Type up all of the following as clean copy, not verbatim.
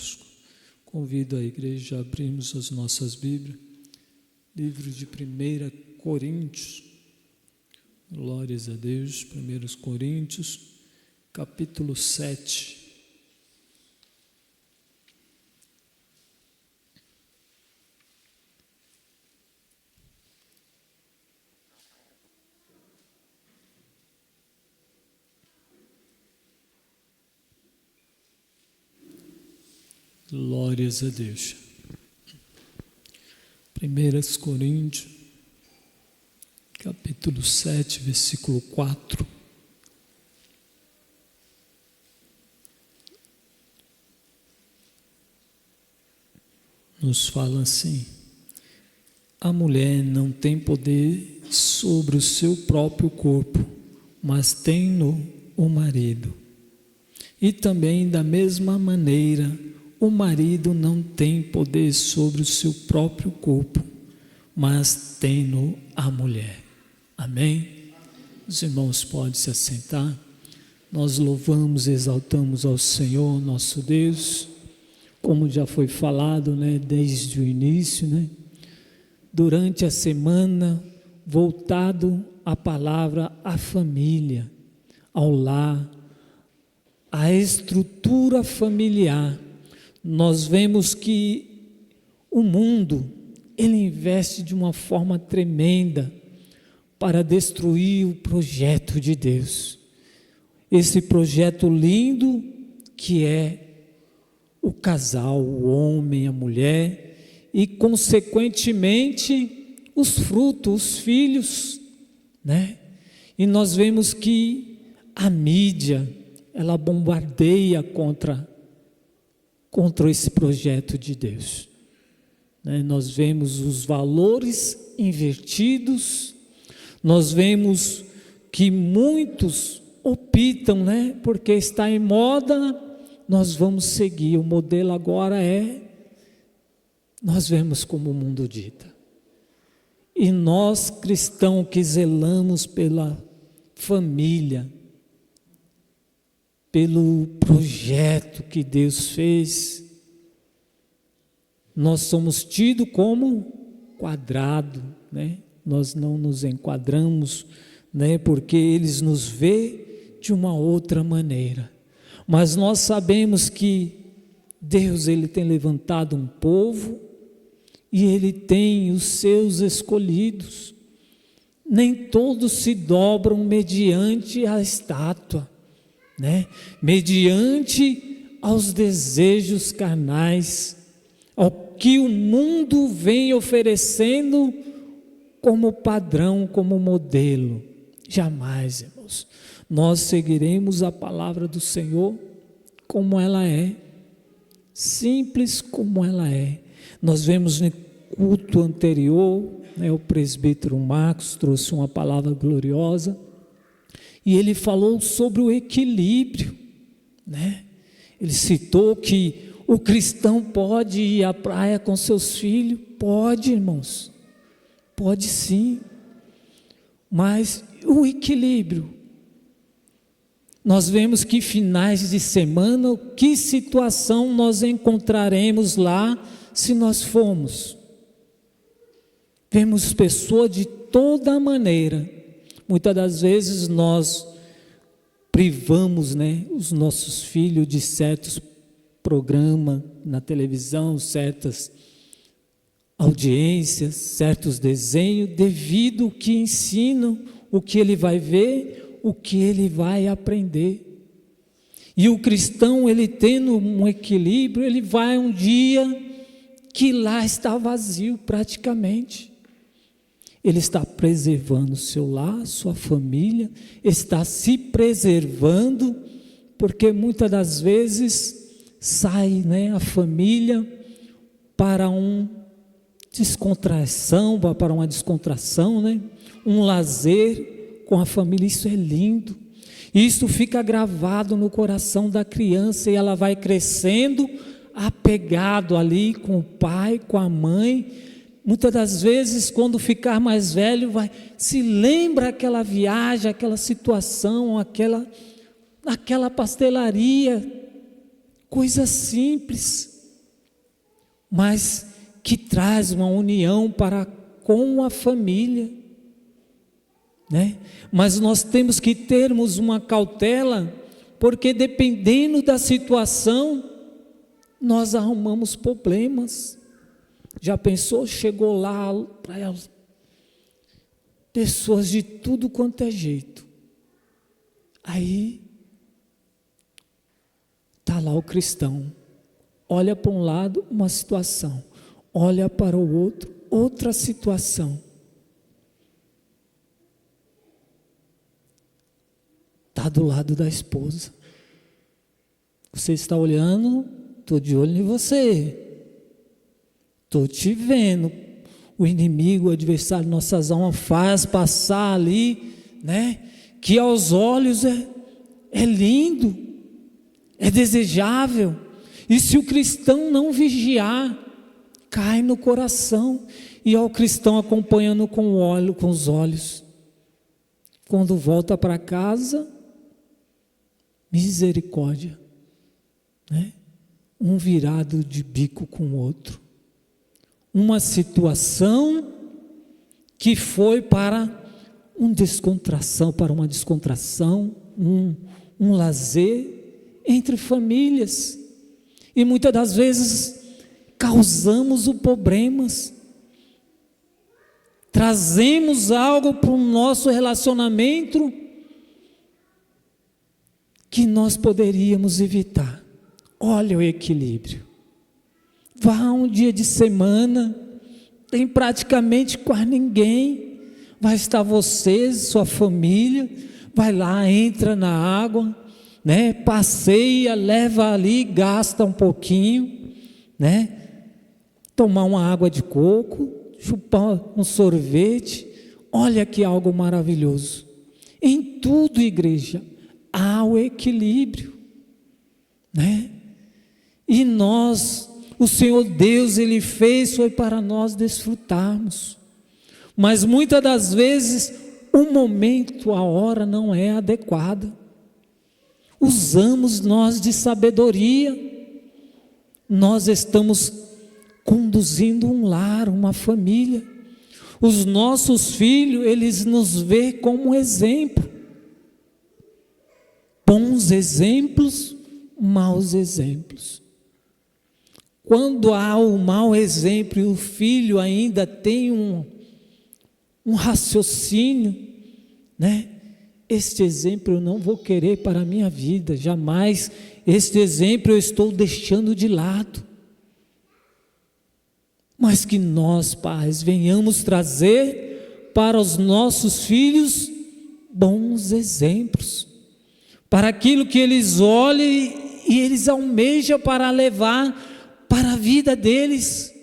conosco. Convido a igreja a abrirmos as nossas Bíblias, livro de 1 Coríntios, glórias a Deus, 1 Coríntios, capítulo 7. Glórias a Deus. 1 Coríntios, capítulo 7, versículo 4. Nos fala assim: a mulher não tem poder sobre o seu próprio corpo, mas tem-no o marido. E também da mesma maneira, o marido não tem poder sobre o seu próprio corpo, mas tem-no a mulher. Amém? Os irmãos podem se assentar. Nós louvamos e exaltamos ao Senhor, nosso Deus, como já foi falado, desde o início, durante a semana, voltado à palavra, à família, ao lar, à estrutura familiar. Nós vemos que o mundo, ele investe de uma forma tremenda para destruir o projeto de Deus. Esse projeto lindo que é o casal, o homem, a mulher e, consequentemente, os frutos, os filhos, E nós vemos que a mídia, ela bombardeia contra esse projeto de Deus. Nós vemos os valores invertidos, nós vemos que muitos optam, porque está em moda, nós vamos seguir, o modelo agora nós vemos como o mundo dita. E nós cristãos que zelamos pela família, pelo projeto que Deus fez, nós somos tidos como quadrado, Nós não nos enquadramos, porque eles nos vê de uma outra maneira. Mas nós sabemos que Deus, ele tem levantado um povo e ele tem os seus escolhidos. Nem todos se dobram mediante a estátua, mediante aos desejos carnais, ao que o mundo vem oferecendo como padrão, como modelo. Jamais, irmãos, nós seguiremos a palavra do Senhor como ela é, simples como ela é. Nós vemos no culto anterior, o presbítero Marcos trouxe uma palavra gloriosa, e ele falou sobre o equilíbrio, Ele citou que o cristão pode ir à praia com seus filhos. Pode, irmãos, pode sim, mas o equilíbrio. Nós vemos que finais de semana, que situação nós encontraremos lá se nós formos. Vemos pessoas de toda maneira. Muitas das vezes nós privamos, os nossos filhos de certos programas na televisão, certas audiências, certos desenhos, devido ao que ensinam, o que ele vai ver, o que ele vai aprender. E o cristão, ele tendo um equilíbrio, ele vai um dia que lá está vazio praticamente. Ele está preservando o seu lar, sua família, está se preservando, porque muitas das vezes sai, a família para uma descontração, um lazer com a família. Isso é lindo, isso fica gravado no coração da criança e ela vai crescendo apegado ali com o pai, com a mãe. Muitas das vezes, quando ficar mais velho, se lembra aquela viagem, aquela situação, aquela pastelaria, Coisa simples, mas que traz uma união para com a família, né? Mas nós temos que termos uma cautela, porque dependendo da situação, nós arrumamos problemas. Já pensou? Chegou lá para elas, pessoas de tudo quanto é jeito. Aí está lá o cristão, olha para um lado uma situação, olha para o outro outra situação. Está do lado da esposa. Você está olhando, estou de olho em você, estou te vendo. O inimigo, o adversário de nossas almas faz passar ali, né? Que aos olhos é lindo, é desejável, e se o cristão não vigiar, cai no coração, e ao cristão acompanhando com os olhos, quando volta para casa, misericórdia, né? Um virado de bico com o outro, uma situação que foi para uma descontração, um lazer entre famílias, e muitas das vezes causamos problemas, trazemos algo para o nosso relacionamento que nós poderíamos evitar. Olha o equilíbrio. Vá um dia de semana, tem praticamente quase ninguém, vai estar você, sua família, vai lá, entra na água, né? Passeia, leva ali, gasta um pouquinho, né? Tomar uma água de coco, chupar um sorvete, olha que algo maravilhoso. Em tudo, igreja, há o equilíbrio, né? E nós, o Senhor Deus, Ele fez, foi para nós desfrutarmos, mas muitas das vezes, o momento, a hora não é adequada, usamos nós de sabedoria, nós estamos conduzindo um lar, uma família, os nossos filhos, eles nos veem como exemplo, bons exemplos, maus exemplos. Quando há o mau exemplo e o filho ainda tem um raciocínio, né? Este exemplo eu não vou querer para a minha vida, jamais. Este exemplo eu estou deixando de lado. Mas que nós, pais, venhamos trazer para os nossos filhos bons exemplos, para aquilo que eles olhem e eles almejam para levar para a vida deles.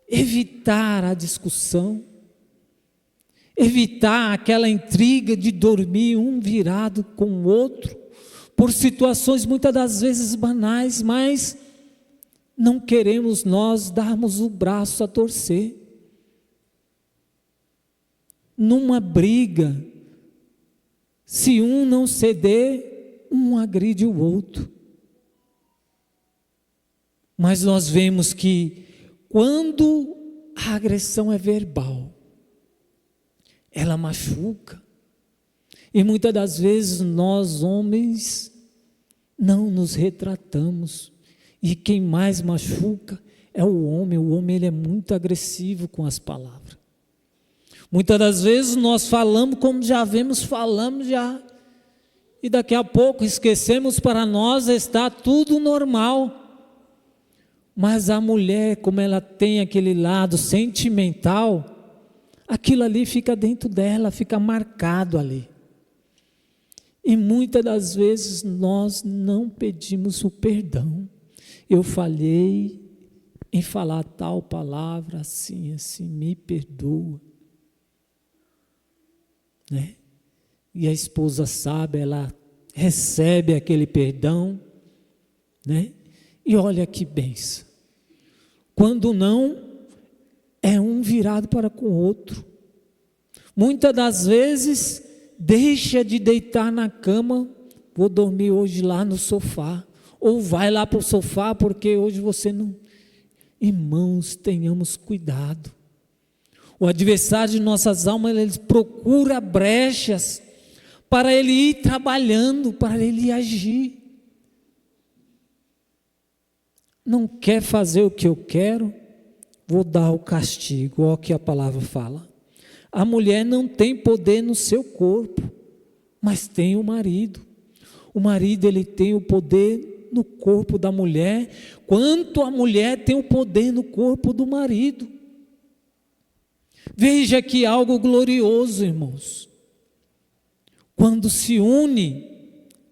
Evitar a discussão, evitar aquela intriga de dormir um virado com o outro, por situações muitas das vezes banais, mas não queremos nós darmos o braço a torcer. Numa briga, se um não ceder, um agride o outro. Mas nós vemos que quando a agressão é verbal, ela machuca, e muitas das vezes nós homens não nos retratamos, e quem mais machuca é o homem ele é muito agressivo com as palavras. Muitas das vezes nós falamos como já falamos já, e daqui a pouco esquecemos, para nós está tudo normal. Mas a mulher, como ela tem aquele lado sentimental, aquilo ali fica dentro dela, fica marcado ali. E muitas das vezes nós não pedimos o perdão. Eu falhei em falar tal palavra assim, me perdoa, né? E a esposa sabe, ela recebe aquele perdão, né? E olha que bênção. Quando não, é um virado para com o outro. Muitas das vezes, deixa de deitar na cama vou dormir hoje lá no sofá, ou vai lá para o sofá porque hoje você não... Irmãos, tenhamos cuidado. O adversário de nossas almas, ele procura brechas para ele ir trabalhando, para ele ir agir. Não quer fazer o que eu quero, vou dar o castigo, olha o que a palavra fala. A mulher não tem poder no seu corpo, mas tem o marido. O marido, ele tem o poder no corpo da mulher, quanto a mulher tem o poder no corpo do marido. Veja que algo glorioso, irmãos. Quando se une,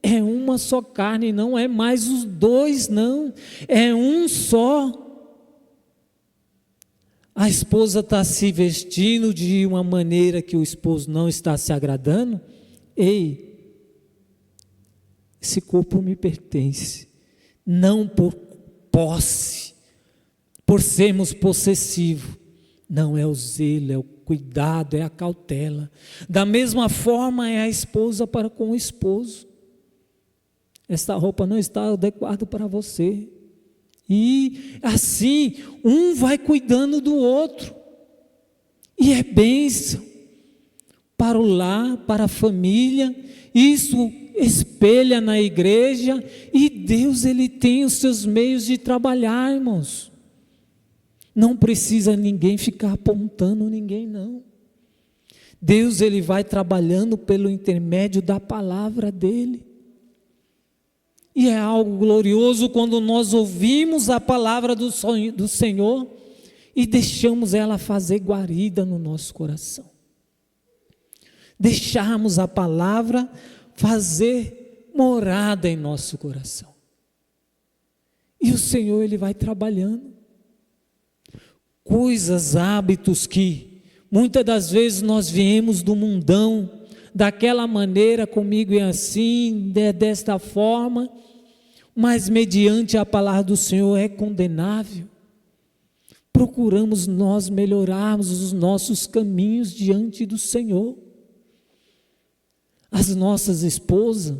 é uma só carne, não é mais os dois, não, é um só. A esposa está se vestindo de uma maneira que o esposo não está se agradando. Ei, esse corpo me pertence, não por posse, por sermos possessivos. Não, é o zelo, é o cuidado, é a cautela. Da mesma forma é a esposa para com o esposo. Esta roupa não está adequada para você. E assim, um vai cuidando do outro. E é bênção para o lar, para a família. Isso espelha na igreja. E Deus, ele tem os seus meios de trabalhar, irmãos. Não precisa ninguém ficar apontando ninguém, não. Deus, ele vai trabalhando pelo intermédio da palavra dele. E é algo glorioso quando nós ouvimos a palavra do Senhor e deixamos ela fazer guarida no nosso coração. Deixarmos a palavra fazer morada em nosso coração. E o Senhor, ele vai trabalhando. Coisas, hábitos que muitas das vezes nós viemos do mundão, daquela maneira, comigo é assim, desta forma, mas mediante a palavra do Senhor é condenável. Procuramos nós melhorarmos os nossos caminhos diante do Senhor. As nossas esposas,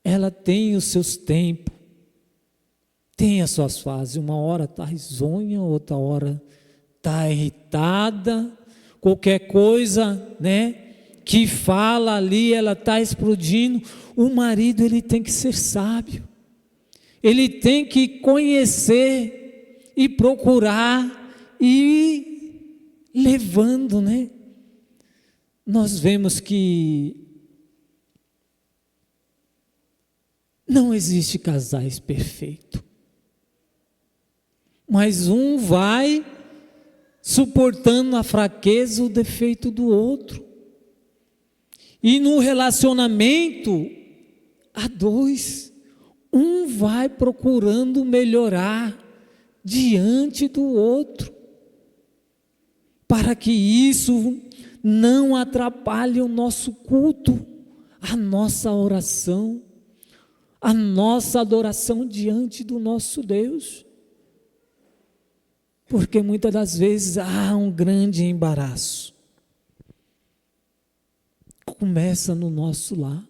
ela tem os seus tempos, tem as suas fases. Uma hora está risonha, outra hora está irritada, qualquer coisa, né, que fala ali, ela está explodindo. O marido, ele tem que ser sábio, ele tem que conhecer e procurar e ir levando, né? Nós vemos que não existe casais perfeitos, mas um vai suportando a fraqueza, o defeito do outro. E no relacionamento, há dois. Um vai procurando melhorar diante do outro, para que isso não atrapalhe o nosso culto, a nossa oração, a nossa adoração diante do nosso Deus. Porque muitas das vezes há um grande embaraço. Começa no nosso lar.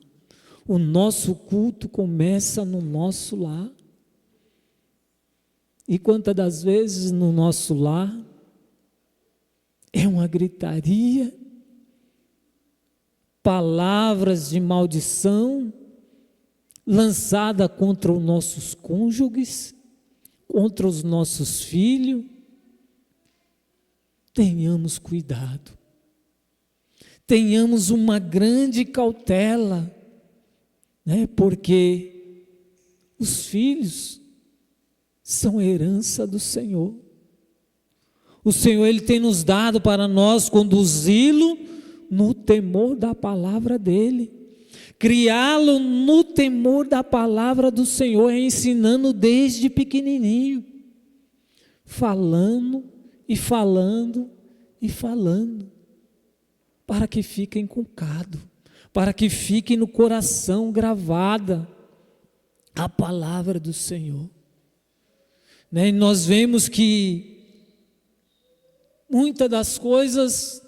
O nosso culto começa no nosso lar. E quantas das vezes no nosso lar é uma gritaria, palavras de maldição lançada contra os nossos cônjuges, contra os nossos filhos. Tenhamos cuidado. Tenhamos uma grande cautela, né? Porque os filhos são herança do Senhor. O Senhor, ele tem nos dado para nós conduzi-lo no temor da palavra dele. Criá-lo no temor da palavra do Senhor, ensinando desde pequenininho, falando e falando e falando, para que fique inculcado, para que fique no coração gravada a palavra do Senhor. Né? E nós vemos que muitas das coisas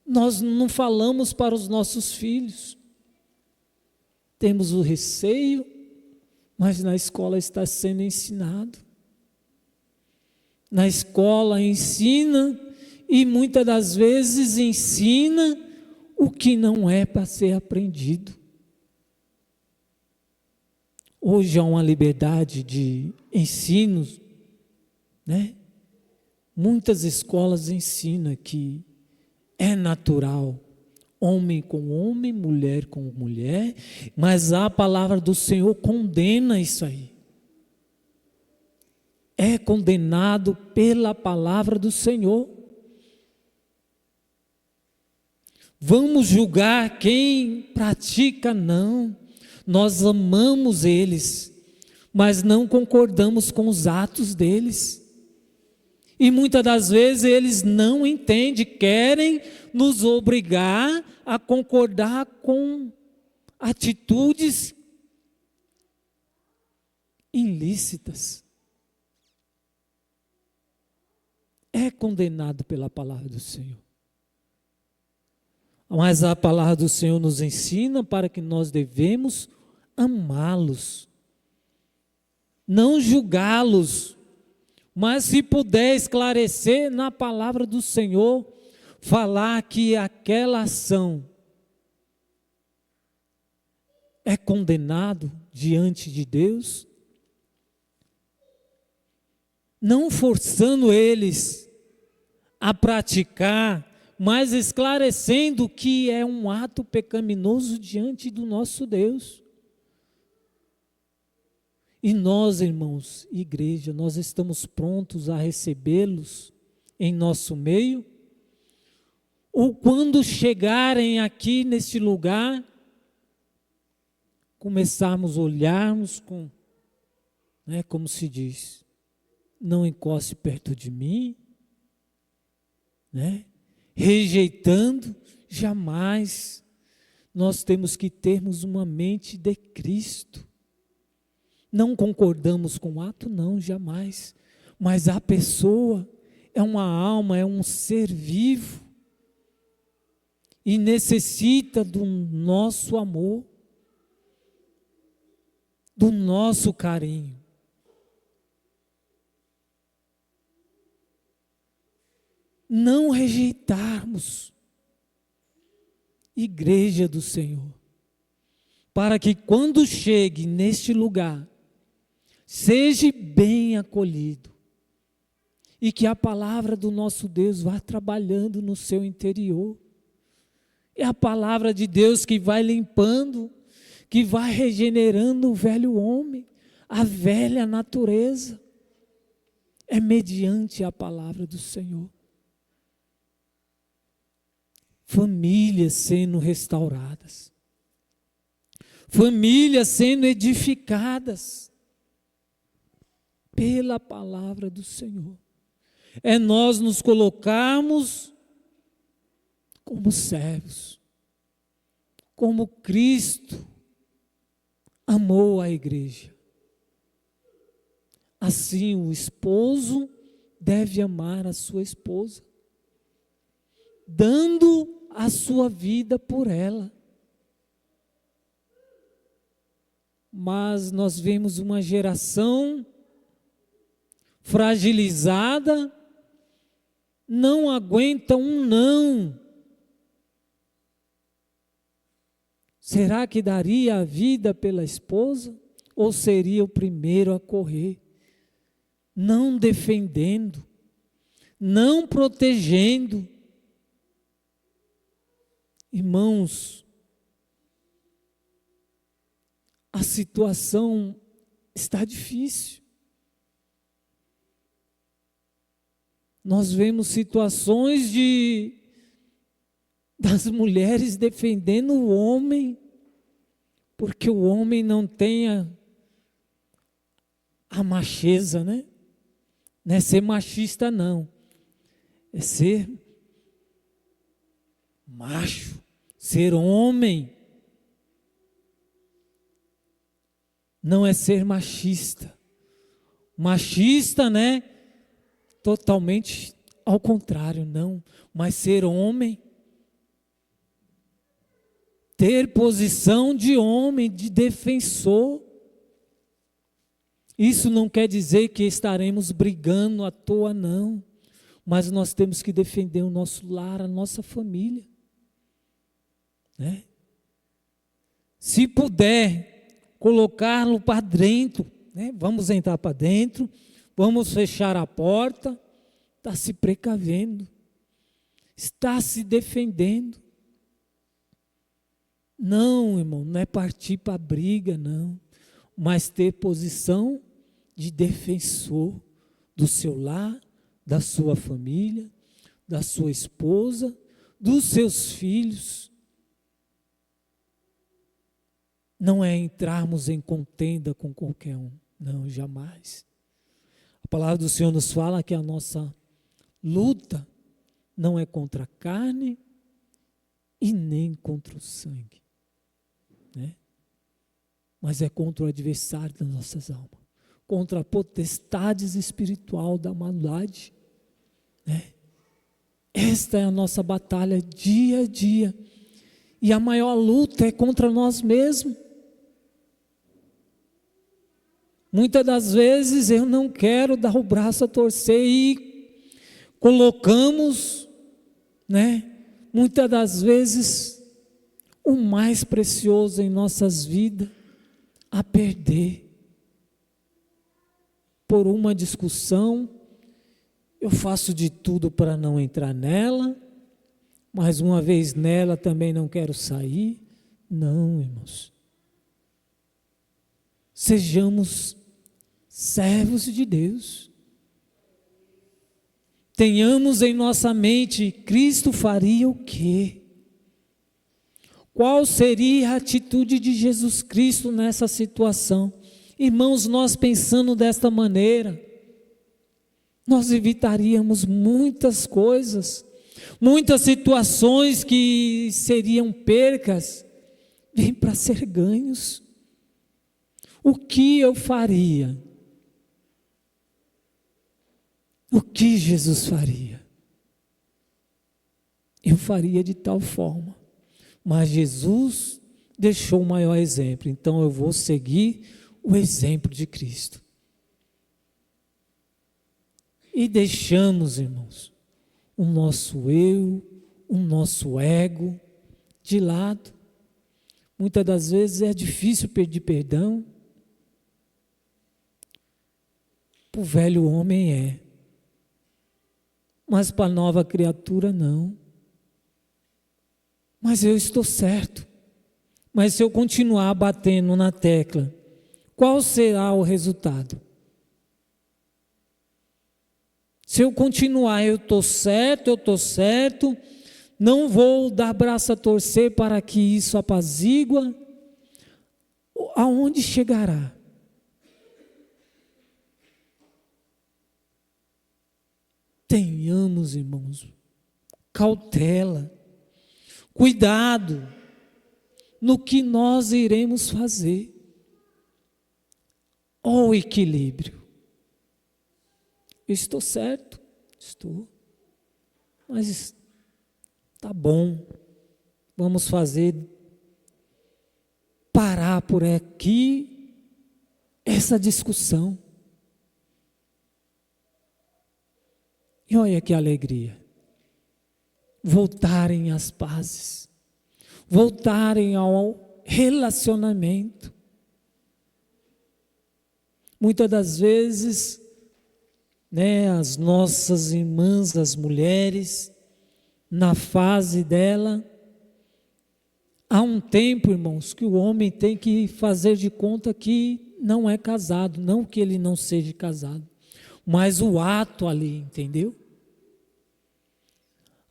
nós não falamos para os nossos filhos, temos o receio, mas na escola está sendo ensinado. Na escola ensina e muitas das vezes ensina o que não é para ser aprendido. Hoje há uma liberdade de ensino, né? Muitas escolas ensinam que é natural, homem com homem, mulher com mulher, mas a palavra do Senhor condena isso aí. É condenado pela palavra do Senhor. Vamos julgar quem pratica? Não. Nós amamos eles, mas não concordamos com os atos deles. E muitas das vezes eles não entendem, querem nos obrigar a concordar com atitudes ilícitas. É condenado pela palavra do Senhor. Mas a palavra do Senhor nos ensina para que nós devemos amá-los, não julgá-los, mas se puder esclarecer na palavra do Senhor, falar que aquela ação é condenado diante de Deus, não forçando eles a praticar, mas esclarecendo que é um ato pecaminoso diante do nosso Deus. E nós, irmãos, igreja, nós estamos prontos a recebê-los em nosso meio? Ou quando chegarem aqui neste lugar, começarmos a olharmos com, como se diz, não encoste perto de mim, rejeitando, jamais. Nós temos que termos uma mente de Cristo. Não concordamos com o ato, não, jamais. Mas a pessoa é uma alma, é um ser vivo e necessita do nosso amor, do nosso carinho. Não rejeitarmos, igreja do Senhor, para que quando chegue neste lugar, seja bem acolhido e que a palavra do nosso Deus vá trabalhando no seu interior. É a palavra de Deus que vai limpando, que vai regenerando o velho homem, a velha natureza. É mediante a palavra do Senhor. Famílias sendo restauradas, famílias sendo edificadas pela palavra do Senhor. É nós nos colocarmos como servos, como Cristo amou a igreja. Assim o esposo deve amar a sua esposa, dando a sua vida por ela. Mas nós vemos uma geração fragilizada, não aguenta um não. Será que daria a vida pela esposa? Ou seria o primeiro a correr? Não defendendo, não protegendo. Irmãos, a situação está difícil. Nós vemos situações das mulheres defendendo o homem, porque o homem não tenha a macheza, Não é ser machista, não. É ser macho, ser homem. Não é ser machista. Machista, totalmente ao contrário, não. Mas ser homem ter posição de homem, de defensor. Isso não quer dizer que estaremos brigando à toa, não. Mas nós temos que defender o nosso lar, a nossa família. Né? Se puder, colocá-lo para dentro, né? Vamos entrar para dentro, vamos fechar a porta, está se precavendo, está se defendendo. Não, irmão, não é partir para a briga, não, mas ter posição de defensor do seu lar, da sua família, da sua esposa, dos seus filhos. Não é entrarmos em contenda com qualquer um, não, jamais. A palavra do Senhor nos fala que a nossa luta não é contra a carne e nem contra o sangue, né? Mas é contra o adversário das nossas almas, contra a potestades espiritual da maldade, né? Esta é a nossa batalha dia a dia, e a maior luta é contra nós mesmos. Muitas das vezes eu não quero dar o braço a torcer e colocamos, né, muitas das vezes o mais precioso em nossas vidas a perder por uma discussão. Eu faço de tudo para não entrar nela, mas uma vez nela também não quero sair. Não, irmãos. Sejamos servos de Deus. Tenhamos em nossa mente, Cristo faria o quê? Qual seria a atitude de Jesus Cristo nessa situação? Irmãos, nós pensando desta maneira, nós evitaríamos muitas coisas, muitas situações que seriam percas, vêm para ser ganhos. O que eu faria? O que Jesus faria? Eu faria de tal forma, mas Jesus deixou o maior exemplo, então eu vou seguir o exemplo de Cristo. E deixamos, irmãos, o nosso eu, o nosso ego de lado. Muitas das vezes é difícil pedir perdão. Para o velho homem é, mas para a nova criatura não. Mas eu estou certo. Mas se eu continuar batendo na tecla, qual será o resultado? Se eu continuar, eu estou certo, não vou dar braço a torcer para que isso apazigua, aonde chegará? Tenhamos, irmãos, cautela, cuidado no que nós iremos fazer. Ó, o equilíbrio. Eu estou certo? Estou. Mas está bom. Vamos parar por aqui essa discussão. E olha que alegria. Voltarem às pazes. Voltarem ao relacionamento. Muitas das vezes, né, as nossas irmãs, as mulheres, na fase dela, há um tempo, irmãos, que o homem tem que fazer de conta que não é casado, não que ele não seja casado, mas o ato ali, entendeu?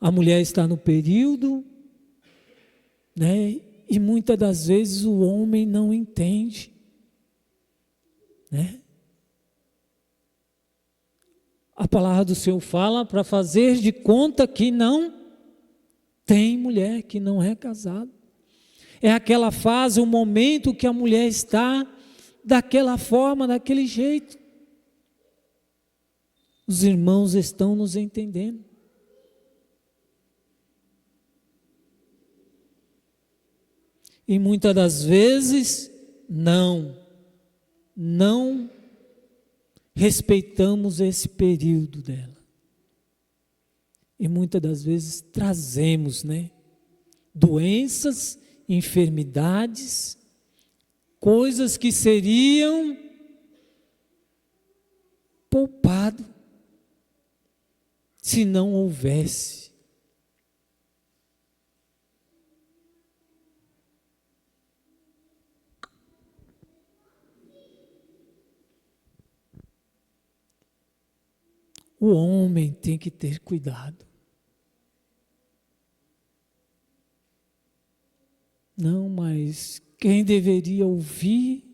A mulher está no período, né, e muitas das vezes o homem não entende, né? A palavra do Senhor fala para fazer de conta que não tem mulher, que não é casada. É aquela fase, o momento que a mulher está daquela forma, daquele jeito. Os irmãos estão nos entendendo. E muitas das vezes não respeitamos esse período dela. E muitas das vezes trazemos, doenças, enfermidades, coisas que seriam poupado se não houvesse. O homem tem que ter cuidado. Não, mas quem deveria ouvir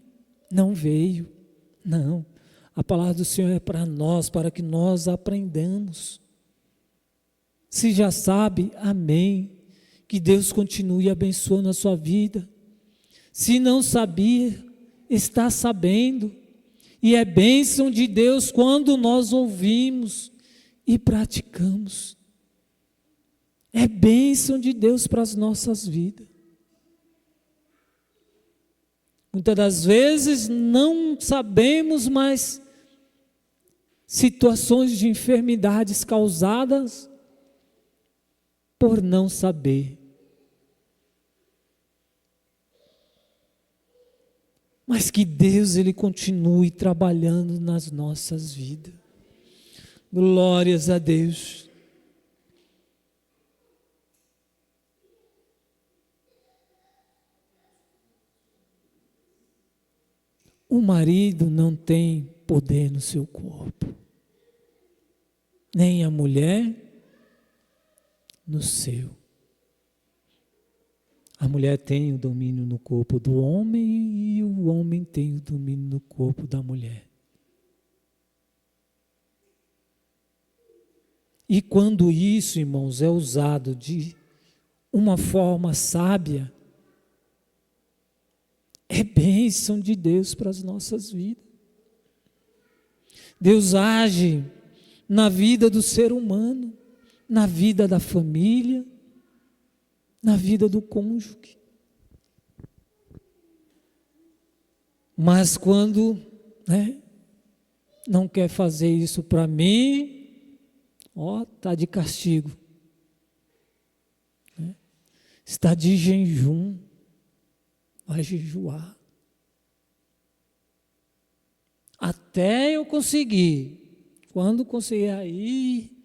não veio. Não. A palavra do Senhor é para nós, para que nós aprendamos. Se já sabe, amém. Que Deus continue abençoando a sua vida. Se não sabia, está sabendo. E é bênção de Deus quando nós ouvimos e praticamos. É bênção de Deus para as nossas vidas. Muitas das vezes não sabemos, mas situações de enfermidades causadas por não saber. Mas que Deus ele continue trabalhando nas nossas vidas. Glórias a Deus. O marido não tem poder no seu corpo, nem a mulher no seu. A mulher tem o domínio no corpo do homem e o homem tem o domínio no corpo da mulher. E quando isso, irmãos, é usado de uma forma sábia, é bênção de Deus para as nossas vidas. Deus age na vida do ser humano, na vida da família, na vida do cônjuge. Mas quando não quer fazer isso para mim, está de castigo. Está de jejum. Vai jejuar. Até eu conseguir. Quando conseguir aí,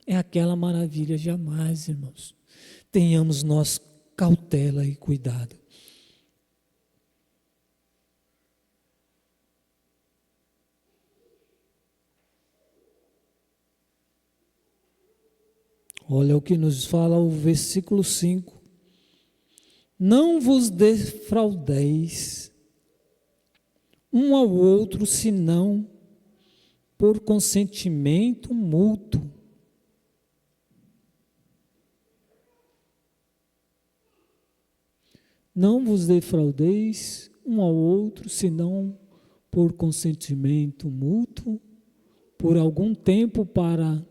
é aquela maravilha. Jamais, irmãos. Tenhamos nós cautela e cuidado. Olha o que nos fala o versículo 5. Não vos defraudeis um ao outro, senão por consentimento mútuo. Não vos defraudeis um ao outro, senão por consentimento mútuo, por algum tempo para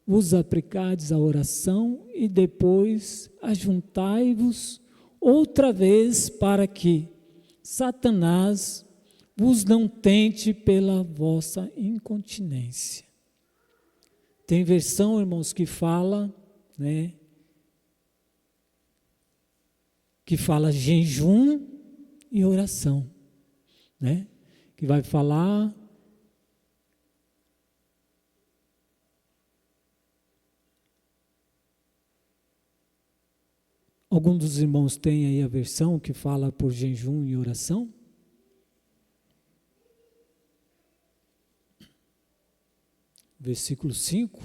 vos aplicardes à oração e depois ajuntai-vos outra vez para que Satanás vos não tente pela vossa incontinência. Tem versão, irmãos, que fala, que fala jejum e oração, que vai falar algum dos irmãos tem aí a versão que fala por jejum e oração? Versículo 5.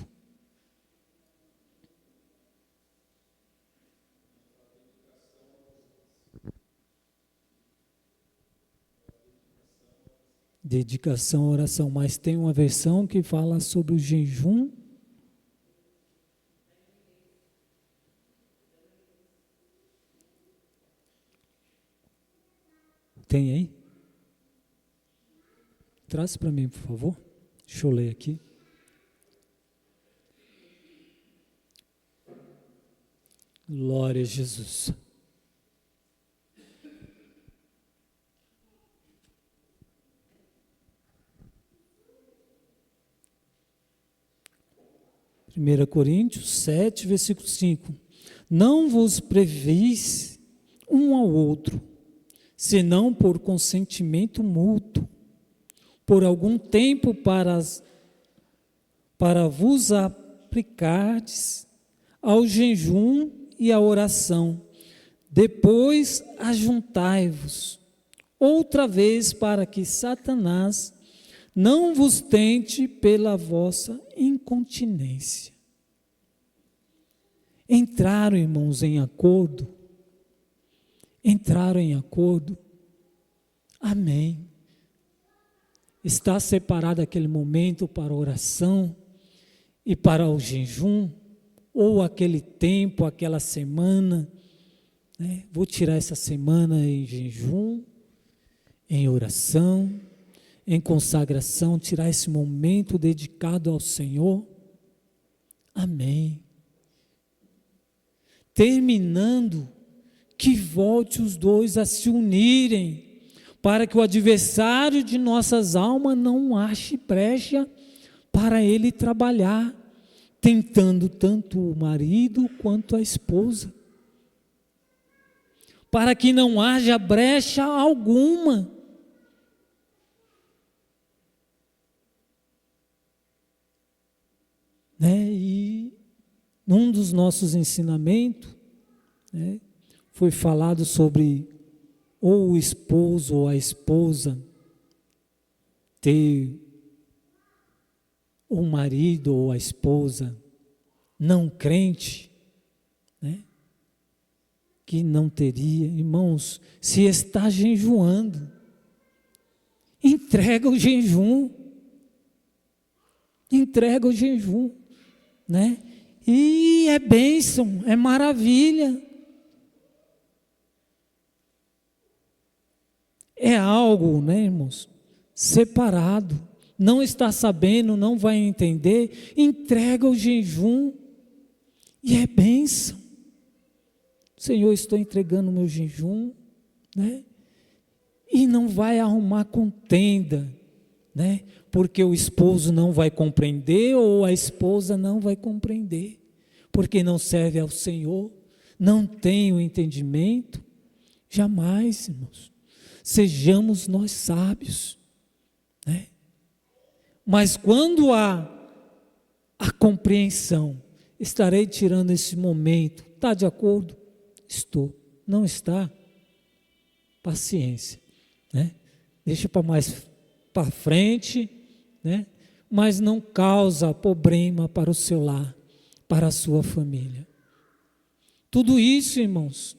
Dedicação à oração, mas tem uma versão que fala sobre o jejum. Tem aí? Traz para mim, por favor. Deixa eu ler aqui. Glória a Jesus. 1 Coríntios 7, versículo 5. Não vos previs um ao outro, senão por consentimento mútuo, por algum tempo para vos aplicardes ao jejum e à oração. Depois ajuntai-vos outra vez, para que Satanás não vos tente pela vossa incontinência. Entraram, irmãos, em acordo? Entraram em acordo? Amém. Está separado aquele momento para a oração e para o jejum, ou aquele tempo, aquela semana, né? Vou tirar essa semana em jejum, em oração, em consagração, tirar esse momento dedicado ao Senhor. Amém. Terminando, que volte os dois a se unirem, para que o adversário de nossas almas não ache brecha para ele trabalhar, tentando tanto o marido quanto a esposa, para que não haja brecha alguma. E num dos nossos ensinamentos, foi falado sobre ou o esposo ou a esposa ter o marido ou a esposa não crente, que não teria. Irmãos, se está jejuando, entrega o jejum, e é bênção, é maravilha. É algo, irmãos, separado. Não está sabendo, não vai entender, entrega o jejum e é bênção. Senhor, estou entregando o meu jejum, e não vai arrumar contenda, porque o esposo não vai compreender ou a esposa não vai compreender, porque não serve ao Senhor, não tem o entendimento. Jamais, irmãos, sejamos nós sábios, mas quando há a compreensão, estarei tirando esse momento. Está de acordo? Estou. Não está? Paciência, deixa para mais para frente, mas não causa problema para o seu lar, para a sua família. Tudo isso, irmãos,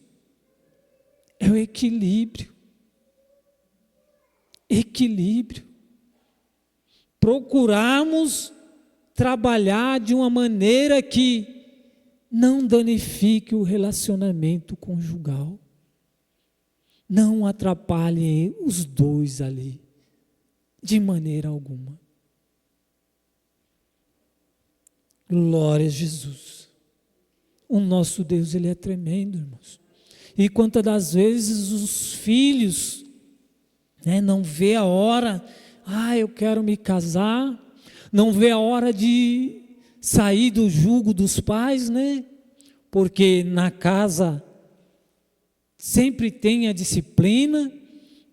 é o equilíbrio. Procurarmos trabalhar de uma maneira que não danifique o relacionamento conjugal, não atrapalhe os dois ali, de maneira alguma. Glória a Jesus. O nosso Deus, Ele é tremendo, irmãos. E quantas das vezes os filhos não vê a hora, eu quero me casar, não vê a hora de sair do jugo dos pais, porque na casa sempre tem a disciplina,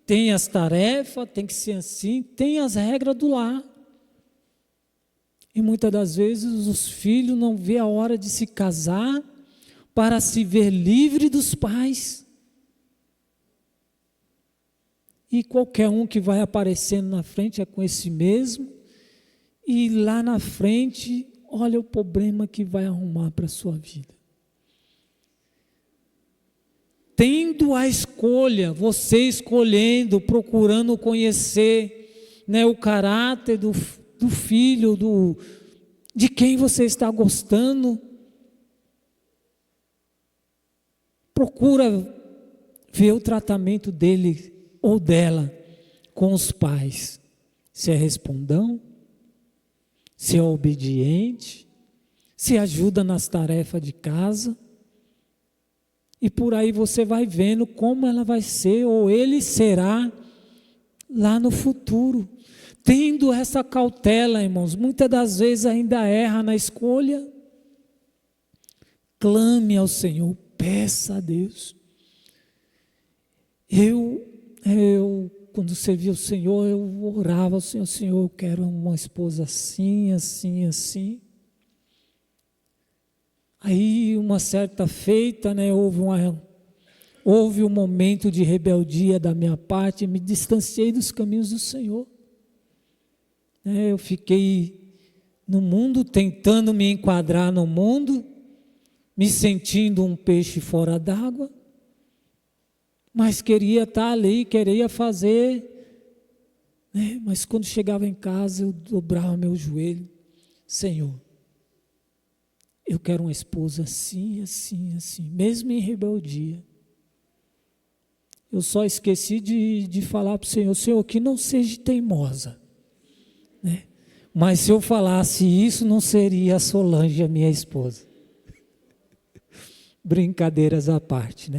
tem as tarefas, tem que ser assim, tem as regras do lar. E muitas das vezes os filhos não vê a hora de se casar para se ver livre dos pais. E qualquer um que vai aparecendo na frente é com esse mesmo, e lá na frente, olha o problema que vai arrumar para a sua vida. Tendo a escolha, você escolhendo, procurando conhecer o caráter do filho, de quem você está gostando, procura ver o tratamento dele ou dela com os pais, se é respondão, se é obediente, se ajuda nas tarefas de casa, e por aí você vai vendo como ela vai ser, ou ele será lá no futuro. tendo essa cautela, irmãos, muitas das vezes ainda erra na escolha. Clame ao Senhor, peça a Deus. Quando servia o Senhor, eu orava ao Senhor: Senhor, eu quero uma esposa assim, assim, assim. Aí, uma certa feita, houve um momento de rebeldia da minha parte, me distanciei dos caminhos do Senhor. Eu fiquei no mundo, tentando me enquadrar no mundo, me sentindo um peixe fora d'água, mas queria estar ali, queria fazer, mas quando chegava em casa, eu dobrava meu joelho: Senhor, eu quero uma esposa assim, assim, assim, mesmo em rebeldia. Eu só esqueci de falar para o Senhor: Senhor, que não seja teimosa, mas se eu falasse isso, não seria a Solange a minha esposa. Brincadeiras à parte,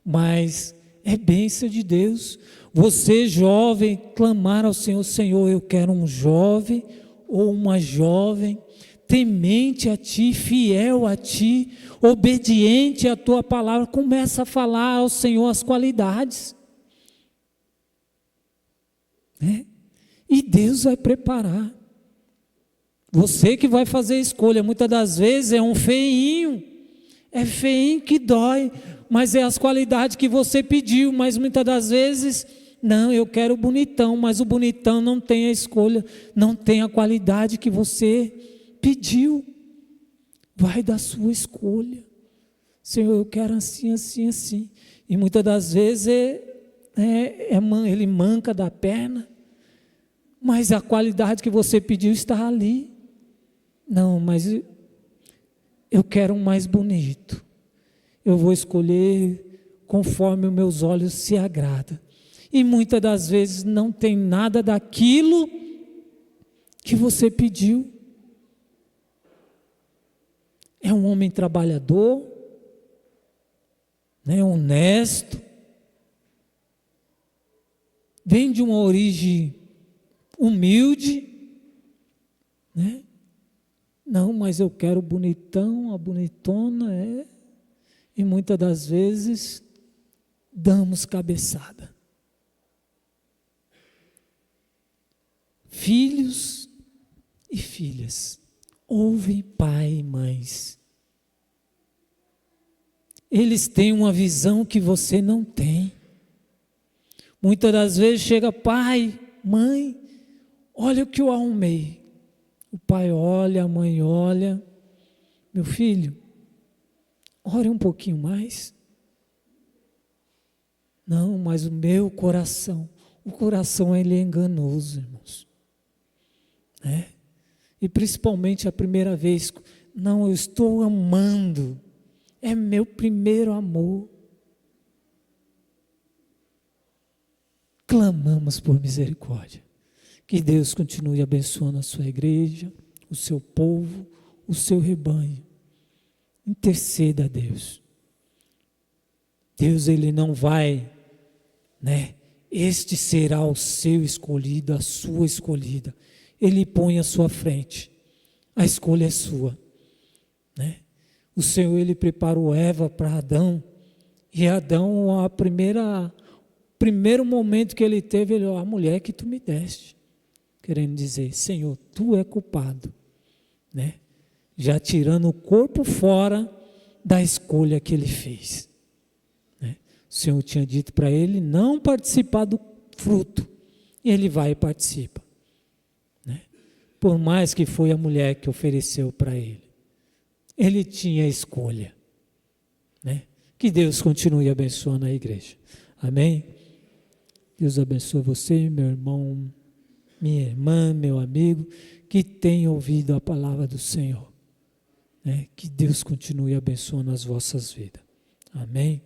mas é bênção de Deus. Você, jovem, clamar ao Senhor: Senhor, eu quero um jovem ou uma jovem temente a Ti, fiel a Ti, obediente à Tua palavra. Começa a falar ao Senhor as qualidades, e Deus vai preparar. Você que vai fazer a escolha. Muitas das vezes é um feinho, que dói, mas é as qualidades que você pediu. Mas muitas das vezes, não, eu quero o bonitão, mas o bonitão não tem a escolha, não tem a qualidade que você pediu. Vai da sua escolha. Senhor, eu quero assim, assim, assim. E muitas das vezes ele manca da perna, mas a qualidade que você pediu está ali. Não, mas eu quero um mais bonito. Eu vou escolher conforme os meus olhos se agradam. E muitas das vezes não tem nada daquilo que você pediu. É um homem trabalhador, honesto, vem de uma origem humilde, Não, mas eu quero o bonitão, a bonitona, E muitas das vezes damos cabeçada. Filhos e filhas, ouvem pai e mães. Eles têm uma visão que você não tem. Muitas das vezes chega: pai, mãe, olha o que eu arrumei. O pai olha, a mãe olha: meu filho, ore um pouquinho mais. Não, mas o meu coração, ele é enganoso, irmãos. E principalmente a primeira vez: não, eu estou amando, é meu primeiro amor. Clamamos por misericórdia. Que Deus continue abençoando a sua igreja, o seu povo, o seu rebanho. Interceda a Deus. Deus, Ele não vai, este será o seu escolhido, a sua escolhida. Ele põe à sua frente. A escolha é sua. O Senhor, Ele preparou Eva para Adão. E Adão, primeiro momento que ele teve, ele falou: a mulher que tu me deste. Querendo dizer: Senhor, tu é culpado. Já tirando o corpo fora da escolha que ele fez. O Senhor tinha dito para ele não participar do fruto. E ele vai e participa. Por mais que foi a mulher que ofereceu para ele. Ele tinha a escolha. Que Deus continue abençoando a igreja. Amém? Deus abençoe você, meu irmão, minha irmã, meu amigo, que tem ouvido a palavra do Senhor. Que Deus continue abençoando as vossas vidas. Amém?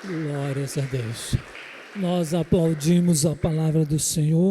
Glórias a Deus. Nós aplaudimos a palavra do Senhor.